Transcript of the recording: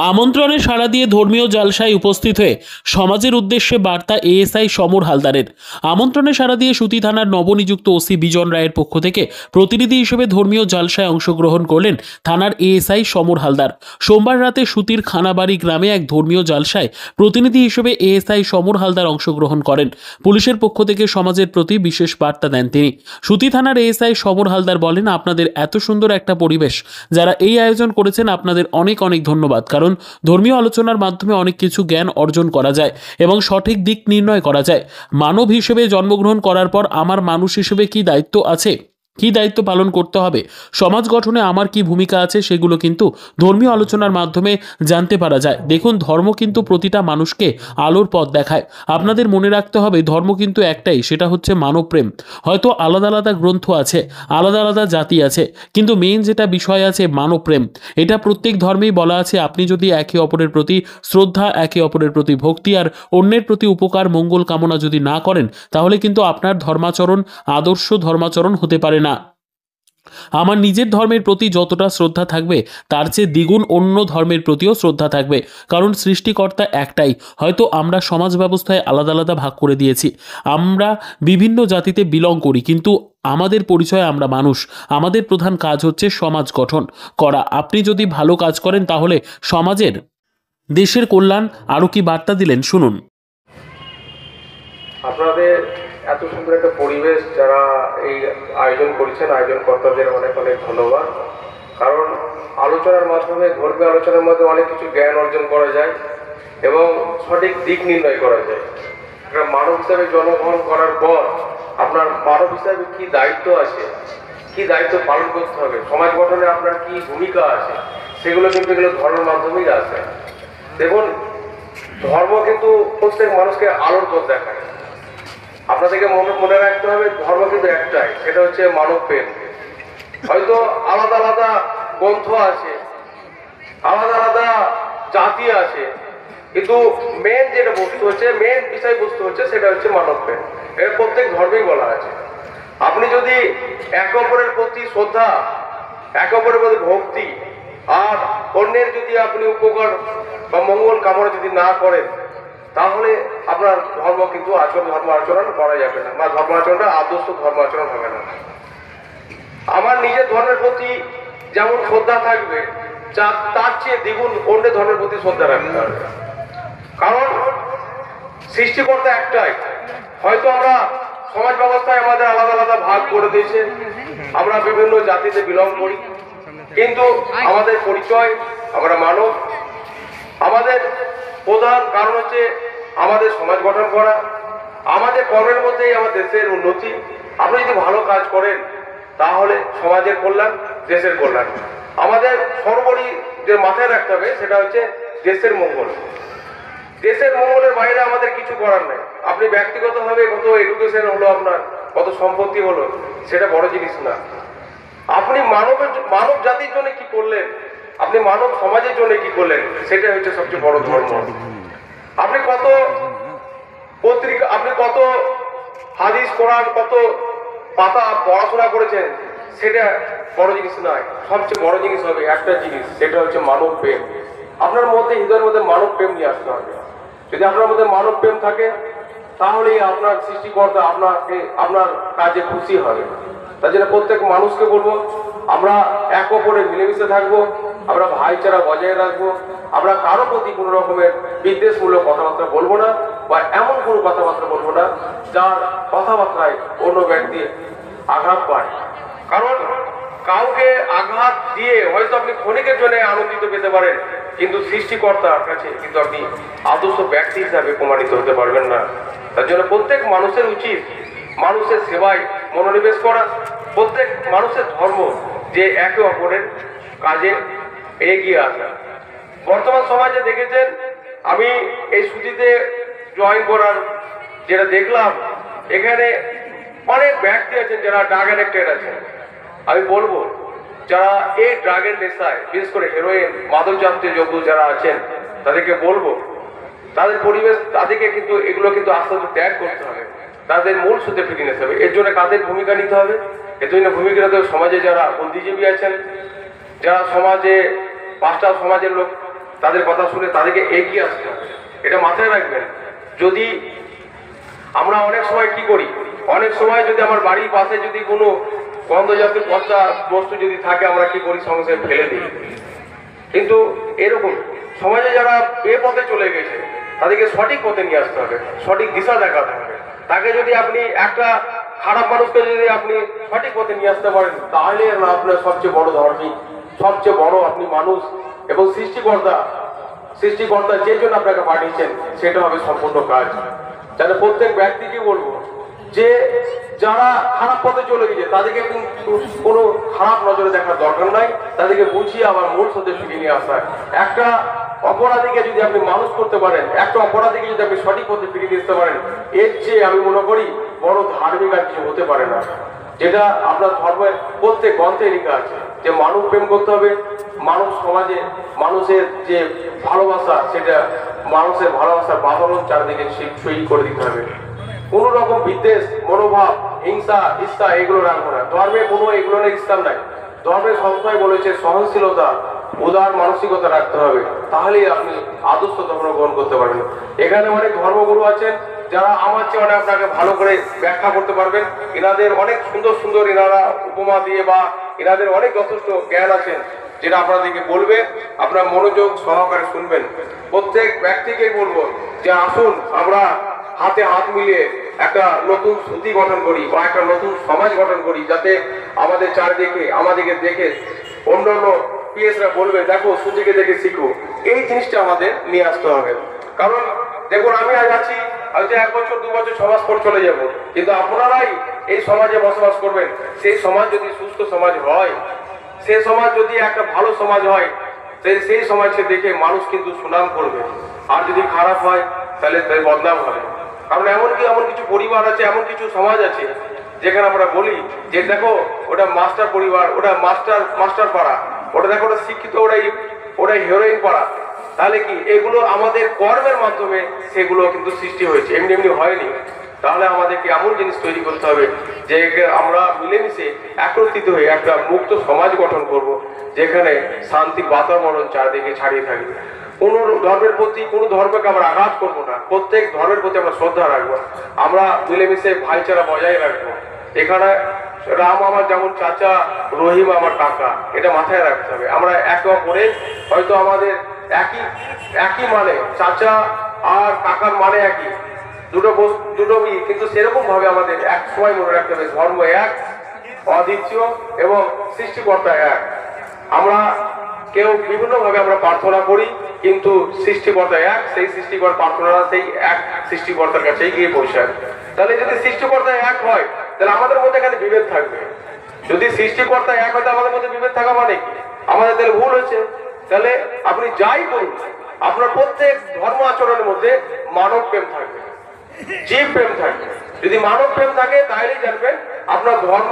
আমন্ত্রণে সাড়া দিয়ে ধর্মীয় জালসায় উপস্থিত হয়ে সমাজের উদ্দেশ্যে বার্তা এএসআই সমর হালদারের। আমন্ত্রণে সাড়া দিয়ে সুতি থানার নবনিযুক্ত ওসি বিজন রায়ের পক্ষ থেকে প্রতিনিধি হিসেবে ধর্মীয় জালসায় অংশগ্রহণ করলেন থানার এএসআই সমর হালদার। সোমবার রাতে সুতির খানাবাড়ি গ্রামে এক ধর্মীয় জালসায় প্রতিনিধি হিসেবে এএসআই সমর হালদার অংশগ্রহণ করেন। পুলিশের পক্ষ থেকে সমাজের প্রতি বিশেষ বার্তা দেন তিনি। সুতি থানার এএসআই সমর হালদার বলেন, আপনাদের এত সুন্দর একটা পরিবেশ, যারা এই আয়োজন করেছেন আপনাদের অনেক অনেক ধন্যবাদ। কারণ ধর্মীয় আলোচনার মাধ্যমে অনেক কিছু জ্ঞান অর্জন করা যায় এবং সঠিক দিক নির্ণয় করা যায়। মানব হিসেবে জন্মগ্রহণ করার পর আমার মানুষ হিসেবে কি দায়িত্ব আছে, কি দায়িত্ব পালন করতে হবে, সমাজ গঠনে আমার কি ভূমিকা আছে, সেগুলো কিন্তু ধর্মীয় আলোচনার মাধ্যমে জানতে পারা যায়। দেখুন, ধর্ম কিন্তু প্রতিটা মানুষকে আলোর পথ দেখায়। আপনাদের মনে রাখতে হবে, ধর্ম কিন্তু একটাই, সেটা হচ্ছে মানব প্রেম। হয়তো আলাদা আলাদা গ্রন্থ আছে, আলাদা আলাদা জাতি আছে, কিন্তু মেইন যেটা বিষয় আছে মানব প্রেম। এটা প্রত্যেক ধর্মেই বলা আছে। আপনি যদি একে অপরের প্রতি শ্রদ্ধা, একে অপরের প্রতি ভক্তি আর অন্যের প্রতি উপকার মঙ্গল কামনা যদি না করেন, তাহলে কিন্তু আপনার ধর্মাচরণ আদর্শ ধর্মাচরণ হতে পারে না। আমার নিজের ধর্মের প্রতি যতটা শ্রদ্ধা থাকবে, তার চেয়ে দ্বিগুণ অন্য ধর্মের প্রতিও শ্রদ্ধা থাকবে। কারণ সৃষ্টিকর্তা একটাই। হয়তো আমরা সমাজ ব্যবস্থায় আলাদা আলাদা ভাগ করে দিয়েছি, আমরা বিভিন্ন জাতিতে বিলং করি, কিন্তু আমাদের পরিচয় আমরা মানুষ। আমাদের প্রধান কাজ হচ্ছে সমাজ গঠন করা। আপনি যদি ভালো কাজ করেন, তাহলে সমাজের, দেশের কল্যাণ। আরও কি বার্তা দিলেন, শুনুন। আপনাদের এত সুন্দর একটা পরিবেশ, যারা এই আয়োজন করেছেন, আয়োজনকর্তাদের অনেক অনেক ধন্যবাদ। কারণ আলোচনার মাধ্যমে, ধর্মীয় আলোচনার মাধ্যমে অনেক কিছু জ্ঞান অর্জন করা যায় এবং সঠিক দিক নির্ণয় করা যায়। একটা মানব হিসাবে জন্মগ্রহণ করার পর আপনার মানব হিসাবে কি দায়িত্ব আছে, কি দায়িত্ব পালন করতে হবে, সমাজ গঠনে আপনার কি ভূমিকা আছে, সেগুলো কিন্তু এগুলো ধর্মের মাধ্যমেই আছে। দেখুন, ধর্ম কিন্তু প্রত্যেক মানুষকে আলোর পথ দেখায়। আপনাদেরকে মনে রাখতে হবে, ধর্ম কিন্তু একটাই, সেটা হচ্ছে মানব প্রেম। হয়তো আলাদা আলাদা গ্রন্থ আছে, আলাদা আলাদা জাতি আছে, কিন্তু মেন যেটা বস্তু হচ্ছে, মেন বিষয়বস্তু হচ্ছে, সেটা হচ্ছে মানব প্রেম। এটা প্রত্যেক ধর্মেই বলা আছে। আপনি যদি একে অপরের প্রতি শ্রদ্ধা, একে অপরের প্রতি ভক্তি আর অন্যের যদি আপনি উপকার বা মঙ্গল কামনা যদি না করেন, তাহলে আপনার ধর্ম কিন্তু ধর্ম আচরণ করা যাবে না, বা ধর্ম আচরণটা আদর্শ ধর্ম আচরণ হবে না। আমার নিজের ধর্মের প্রতি যেমন শ্রদ্ধা থাকবে, তার চেয়ে দ্বিগুণ অন্য ধর্মের প্রতি শ্রদ্ধা রাখতে হবে। কারণ সৃষ্টিকর্তা একটাই। হয়তো আমরা সমাজ ব্যবস্থায় আমাদের আলাদা আলাদা ভাগ করে দিয়েছে, আমরা বিভিন্ন জাতিতে বিলং করি, কিন্তু আমাদের পরিচয়, আমরা মানব। আমাদের প্রধান কারণ হচ্ছে আমাদের সমাজ গঠন করা। আমাদের কর্মের মধ্যেই আমাদের দেশের উন্নতি। আপনি যদি ভালো কাজ করেন, তাহলে সমাজের কল্যাণ, দেশের কল্যাণ। আমাদের সর্বোপরি যে মাথায় রাখতে হবে, সেটা হচ্ছে দেশের মঙ্গল। দেশের মঙ্গলের বাইরে আমাদের কিছু করার নেই। আপনি ব্যক্তিগতভাবে কত এডুকেশন হলো, আপনার কত সম্পত্তি হলো, সেটা বড় জিনিস না। আপনি মানব জাতির জন্য কি করলেন, আপনি মানব সমাজের জন্য কি করলেন, সেটা হচ্ছে সবচেয়ে বড় ধর্ম। আপনি কত পত্রিকা, আপনি কত হাদিস, কোরআন, কত পাতা পড়াশোনা করেছেন, সেটা বড় জিনিস নয়। সবচেয়ে বড় জিনিস হবে একটা জিনিস, সেটা হচ্ছে মানব প্রেম। আপনার মধ্যে, হৃদয়ের মধ্যে মানব প্রেম নিয়ে আসতে হবে। যদি আপনার মধ্যে মানব প্রেম থাকে, তাহলেই আপনার সৃষ্টিকর্তা আপনার কাজে খুশি হবে। তার জন্য প্রত্যেক মানুষকে বলবো, আমরা এক অপরে মিলেমিশে থাকবো, আমরা ভাইচারা বজায় রাখবো, আমরা কারো প্রতি কোনো রকমের বিদ্বেষমূলক কথাবার্তা বলবো না, বা এমন কোনো কথাবার্তা বলবো না যার কথাবার্তায় অন্য ব্যক্তি আঘাত পায়। কারণ কাউকে আঘাত দিয়ে হয়তো আপনি ক্ষণিকের জন্য আনন্দিত পেতে পারেন, কিন্তু সৃষ্টিকর্তার কাছে কিন্তু আপনি আদর্শ ব্যক্তি হিসাবে প্রমাণিত হতে পারবেন না। তার জন্য প্রত্যেক মানুষের উচিত মানুষের সেবায় মনোনিবেশ করা। প্রত্যেক মানুষের ধর্ম যে একে অপরের কাজে এগিয়ে আসা। বর্তমান সমাজে দেখেছেন, আমি এই ছুটিতে জয়েন করার যেটা দেখলাম, এখানে অনেক ব্যক্তি আছেন যারা ড্রাগ অ্যাডিক্টেড আছেন। আমি বলবো, যারা এই ড্রাগের নেশায়, বিশেষ করে হেরোইন, মাদক জাতীয় দ্রব্য যারা আছেন, তাদেরকে বলবো, তাদের পরিবেশ, তাদেরকে কিন্তু এগুলো কিন্তু আস্তে আস্তে ত্যাগ করতে হবে, তাদের মূল স্রোতে ফিরিয়ে নিতে হবে। এর জন্য কাদের ভূমিকা নিতে হবে? এর জন্য ভূমিকা নিতে হবে সমাজে যারা বুদ্ধিজীবী আছেন, যারা সমাজে পাঁচটা সমাজের লোক, তাদের কথা শুনে তাদেরকে এগিয়ে আসতে হবে। এটা মাথায় রাখবেন। যদি আমরা অনেক সময় কি করি, অনেক সময় যদি আমার বাড়ির পাশে যদি কোনো গন্ধজাতীয় পচা বস্তু যদি থাকে, আমরা কি করি, সঙ্গে সঙ্গে ফেলে দিই। কিন্তু এরকম সমাজে যারা বেপথে চলে গেছে তাদেরকে সঠিক পথে নিয়ে আসতে হবে, সঠিক দিশা দেখাতে হবে। তাকে যদি আপনি একটা খারাপ মানুষকে যদি আপনি সঠিক পথে নিয়ে আসতে পারেন, তাহলে আপনার সবচেয়ে বড় ধর্মী, সবচেয়ে বড় আপনি মানুষ, এবং সৃষ্টিকর্তা যে জন্য আপনাকে পাঠিয়েছেন সেটা হবে সম্পূর্ণ কাজ। তাহলে প্রত্যেক ব্যক্তিকে বলবো যে যারা খারাপ পথে চলে গেছে তাদেরকে কিন্তু কোনো খারাপ নজরে দেখার দরকার নাই, তাদেরকে বুঝিয়ে আবার মূল স্রোতে ফিরিয়ে নিয়ে আসা। একটা অপরাধীকে যদি আপনি মানুষ করতে পারেন, একটা অপরাধীকে যদি আপনি সঠিক পথে ফিরিয়ে দিতে পারেন, এর চেয়ে আমি মনে করি বড় ধার্মিক আর কিছু হতে পারে না। যেটা আপনার ধর্মের প্রত্যেক গ্রন্থে লেখা আছে যে মানুষ প্রেম করতে হবে, মানুষ সমাজে মানুষের যে ভালোবাসা, সেটা মানুষের ভালোবাসার বাতাবরণ চারদিকে সই করে দিতে হবে। কোন রকম বিদ্বেষ মনোভাব, হিংসা, ঈর্ষা এগুলো রাখবো না। ধর্মে কোনো এগুলো ইসলাম নাই। ধর্মের সবসময় বলেছে সহনশীলতা, উদার মানসিকতা রাখতে হবে, তাহলেই আপনি আদর্শ ধর্ম গ্রহণ করতে পারবেন। এখানে অনেক ধর্মগুরু আছেন যারা আমার চেয়ে অনেক আপনাকে ভালো করে ব্যাখ্যা করতে পারবেন। এনাদের অনেক সুন্দর সুন্দর এনারা উপমা দিয়ে বা এনাদের অনেক যথেষ্ট জ্ঞান আছেন, যেটা আপনাদেরকে বলবে, আপনার মনোযোগ সহকারে শুনবেন। প্রত্যেক ব্যক্তিকেই বলবো যে আসুন আমরা হাতে হাত মিলিয়ে একটা নতুন শ্রুতি গঠন করি বা একটা নতুন সমাজ গঠন করি, যাতে আমাদের চারিদিকে আমাদেরকে দেখে অন্যান্য পিএসরা বলবে দেখো শ্রুতিকে দেখে শিখো। এই জিনিসটা আমাদের নিয়ে আসতে হবে। কারণ দেখুন, আমি আজ আছি, হয়তো 1 বছর 2 বছর সমাজ পর চলে যাব, কিন্তু আপনারাই এই সমাজে বসবাস করবেন। সেই সমাজ যদি সুস্থ সমাজ হয়, সেই সমাজ যদি একটা ভালো সমাজ হয়, সেই সমাজকে দেখে মানুষ কিন্তু সুনাম করবে। আর যদি খারাপ হয় তাহলে তাই বদনাম হবে। কারণ এমন কিছু পরিবার আছে, এমন কিছু সমাজ আছে যেখানে আমরা বলি যে দেখো ওটা মাস্টার পরিবার, ওটা মাস্টার পাড়া, ওটা দেখো ওটা শিক্ষিত, ওটাই হিরোইন পাড়া। তাহলে কি এগুলো আমাদের কর্মের মাধ্যমে সেগুলো কিন্তু সৃষ্টি হয়েছে, এমনি এমনি হয়নি। তাহলে আমাদেরকে এমন জিনিস তৈরি করতে হবে যে আমরা মিলেমিশে একত্রিত হয়ে একটা মুক্ত সমাজ গঠন করব, যেখানে শান্তির বাতাবরণ চারদিকে ছড়িয়ে থাকবে। কোনো ধর্মের প্রতি কোনো ধর্মকে আমরা আঘাত করবো না, প্রত্যেক ধর্মের প্রতি আমরা শ্রদ্ধা রাখবো, আমরা মিলেমিশে ভাইচারা বজায় রাখবো। এখানে রাম আমার যেমন চাচা, রহিম আমার কাকা, এটা মাথায় রাখতে হবে। আমরা একে অপরে হয়তো আমাদের একই মানে, চাচা আর কাকার মানে একই, দুটো কিন্তু সেরকম ভাবে আমাদের এক সময় মনে রাখতে হবে ধর্ম এক, অদ্বিতীয় এবং সৃষ্টিকর্তা এক। আমরা কেউ বিভিন্ন ভাবে আমরা প্রার্থনা করি, কিন্তু সৃষ্টিকর্তা এক, সেই সৃষ্টিকর্তা প্রার্থনা সেই এক সৃষ্টিকর্তার কাছেই গিয়ে পৌঁছায়। তাহলে যদি সৃষ্টিকর্তা এক হয় তাহলে আমাদের মধ্যে এখানে বিভেদ থাকবে। যদি সৃষ্টিকর্তা এক হয় আমাদের মধ্যে বিভেদ থাকা মানে কি? আমাদের তাহলে ভুল হয়েছে। তাহলে আপনি যাই করুন, আপনার প্রত্যেক ধর্ম আচরণের মধ্যে মানব প্রেম থাকবে, জীব প্রেম থাকবে। যদি মানব প্রেম থাকে তাহলেই জানবেন আপনার ধর্ম